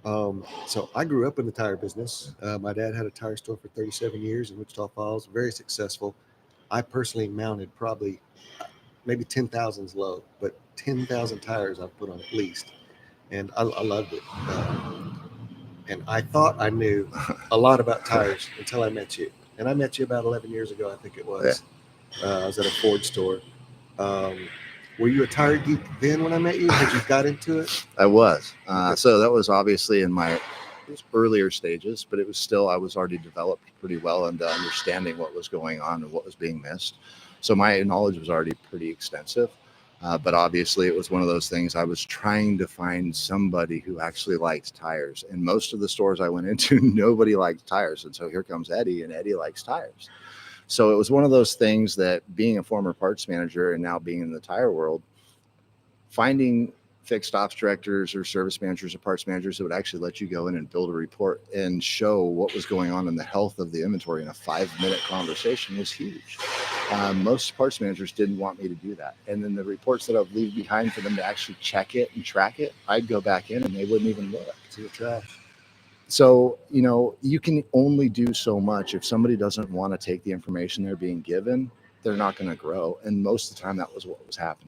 So I grew up in the tire business. My dad had a tire store for 37 years in Wichita Falls, very successful. I personally mounted probably maybe 10,000 is low, but 10,000 tires I've put on at least. And I loved it. And I thought I knew a lot about tires until I met you. And I met you about 11 years ago, I think it Yeah, was. I was at a Ford store. Um, were you a tire geek then when I met you? Had you got into it? I was. Okay. So that was obviously in my earlier stages, but it was still, I was already developed pretty well into understanding what was going on and what was being missed. So my knowledge was already pretty extensive. But obviously, it was one of those things. I was trying to find somebody who actually liked tires. And most of the stores I went into, nobody liked tires. And so here comes Eddie, and Eddie likes tires. So it was one of those things that, being a former parts manager and now being in the tire world, finding fixed ops directors or service managers or parts managers that would actually let you go in and build a report and show what was going on in the health of the inventory in a 5 minute conversation was huge. Most parts managers didn't want me to do that. And then the reports that I would leave behind for them to actually check it and track it, I'd go back in and they wouldn't even look. To the trash. So, you can only do so much. If somebody doesn't want to take the information they're being given, they're not going to grow. And most of the time, that was what was happening.